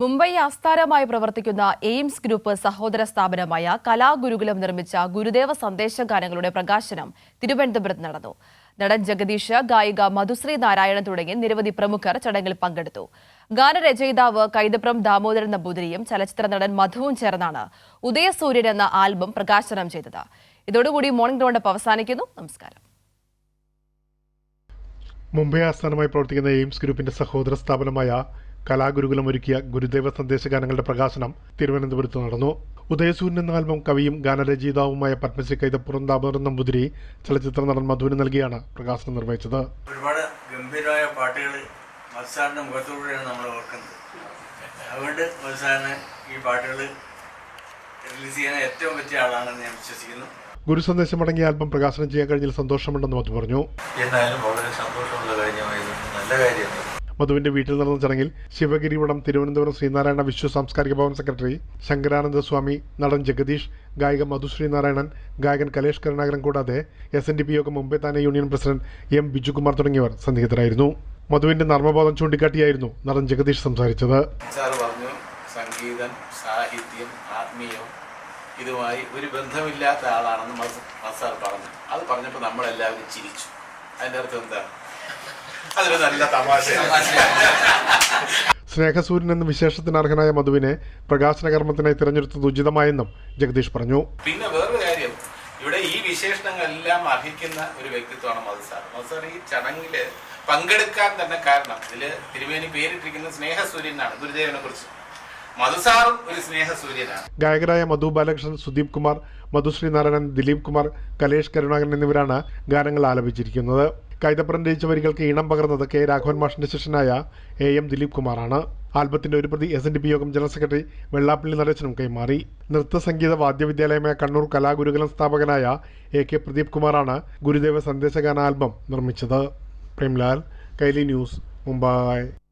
മുംബൈ ആസ്ഥാനമായി പ്രവർത്തിക്കുന്ന AIIMS group സഹോദര സ്ഥാപനമായ കലാഗുരുകുലം നിർമ്മിച്ച ഗുരുദേവ സന്ദേശഗാനങ്ങളുടെ പ്രകാശനം തിരുവനന്തപുരത്ത് നടന്നു. നടൻ ജഗദീഷ്, ഗായിക മധുശ്രീ നാരായണൻ തുടങ്ങി നിരവധി പ്രമുഖർ ചടങ്ങിൽ പങ്കെടുത്തു. ഗാനരചയിതാവ് കൈതപ്രം ദാമോദരൻ നമ്പൂതിരിയും ചലച്ചിത്ര നടൻ മധുവും ചേർന്നാണ് ഉദയസൂര്യൻ എന്ന ആൽബം പ്രകാശനം ചെയ്തത്. ഇതോടുകൂടി മോർണിംഗ് റൗണ്ടപ്പ് അവസാനിക്കുന്നു. നമസ്കാരം. മുംബൈ ആസ്ഥാനമായി പ്രവർത്തിക്കുന്ന എയിംസ് ഗ്രൂപ്പിന്റെ സഹോദര സ്ഥാപനമായ കലാഗുരുകുലം ഒരുക്കിയ ഗുരുദേവ സന്ദേശഗാനങ്ങളുടെ പ്രകാശനം തിരുവനന്തപുരത്ത് നടന്നു. ഉദയസൂര്യൻ എന്ന ആൽബം കവിയും ഗാനരചയിതാവുമായ പത്മശ്രീ കൈതപ്പുറം ദാമോദരൻ നമ്പൂതിരി ചലച്ചിത്ര നടൻ മധുവിന് നൽകിയാണ് പ്രകാശനം നിർവഹിച്ചത്. ഒരുപാട് ഗംഭീരമായ പാട്ടുകൾ മത്സാറിന്റെ മുഖത്തോടെയാണ് നമ്മൾ ഓർക്കുന്നത്. അതുകൊണ്ട് മത്സാറിന് ഈ പാട്ടുകൾ റിലീസ് ചെയ്യാൻ ഏറ്റവും പറ്റിയ ആളാണെന്ന് ഞാൻ വിശ്വസിക്കുന്നു. ഗുരുസന്ദേശം അടങ്ങിയ ആൽബം പ്രകാശനം ചെയ്യാൻ കഴിഞ്ഞതിൽ സന്തോഷമുണ്ടെന്ന് മധു പറഞ്ഞു. എന്നാലും വളരെ സന്തോഷമുള്ള കാര്യമായിരുന്നു, നല്ല കാര്യമാണ്. മധുവിന്റെ വീട്ടിൽ നടന്ന ചടങ്ങിൽ ശിവഗിരിവടം തിരുവനന്തപുരം ശ്രീനാരായണ വിശ്വ സാംസ്കാരിക ഭവൻ സെക്രട്ടറി ശങ്കരാനന്ദ സ്വാമി, നടൻ ജഗദീഷ്, ഗായിക മധുശ്രീ നാരായണൻ, ഗായകൻ കലേഷ് കരുണാകരൻ കൂടാതെ SNDP യോഗം മുംബൈ താനെ യൂണിയൻ പ്രസിഡന്റ് M ബിജുകുമാർ തുടങ്ങിയവർ സന്നിഹിതരായിരുന്നു. മധുവിന്റെ നർമ്മബോധം ചൂണ്ടിക്കാട്ടിയായിരുന്നു നടൻ ജഗദീഷ് സംസാരിച്ചത്. പറഞ്ഞു, സംഗീതം, സാഹിത്യം, ആത്മീയം ഇതുമായി ഒരു ബന്ധമില്ലാത്ത ആളാണെന്ന് മസാർ പറഞ്ഞു. അത് പറഞ്ഞപ്പോൾ നമ്മളെല്ലാവരും ചിരിച്ചു. അതിൻ്റെ അർത്ഥം എന്താ? അതൊരു നല്ല തമാശ. സ്നേഹസൂര്യൻ എന്ന വിശേഷത്തിന് അർഹനായ മധുവിനെ പ്രകാശന കർമ്മത്തിനായി തിരഞ്ഞെടുത്തത് ഉചിതമായെന്നും ജഗദീഷ് പറഞ്ഞു. പിന്നെ വേറൊരു കാര്യം, ഇവിടെ ഈ വിശേഷണങ്ങളെല്ലാം അർഹിക്കുന്ന ഒരു വ്യക്തിത്വമാണ് മധുസാർ. മധുസാർ ഈ ചടങ്ങില് പങ്കെടുക്കാൻ തന്നെ കാരണം, ഇതില് തിരുമേനി പേരിട്ടിരിക്കുന്ന സ്നേഹസൂര്യനാണ്. ഗുരുദേവനെ കുറിച്ച് മധുസാറും ഒരു സ്നേഹസൂര്യനാണ്. ഗായകരായ മധു ബാലകൃഷ്ണൻ, സുദീപ് കുമാർ, മധുശ്രീ നാരായണൻ, ദിലീപ് കുമാർ, കലേഷ് കരുണാകരൻ എന്നിവരാണ് ഗാനങ്ങൾ ആലപിച്ചിരിക്കുന്നത്. കൈതപ്പുറം രചിച്ച വരികൾക്ക് ഈണം പകർന്നത് K രാഘവൻ മാഷിന്റെ ശിഷ്യനായ AM ദിലീപ് കുമാറാണ്. ആൽബത്തിന്റെ ഒരു പ്രതി SNDP യോഗം ജനറൽ സെക്രട്ടറി വെള്ളാപ്പള്ളി നടേശനും കൈമാറി. നൃത്ത സംഗീത വാദ്യവിദ്യാലയമായ കണ്ണൂർ കലാഗുരുകുലം സ്ഥാപകനായ AK പ്രദീപ് കുമാറാണ് ഗുരുദേവ സന്ദേശഗാന ആൽബം നിർമ്മിച്ചത്. പ്രേംലാൽ, കൈലി ന്യൂസ്, മുംബൈ.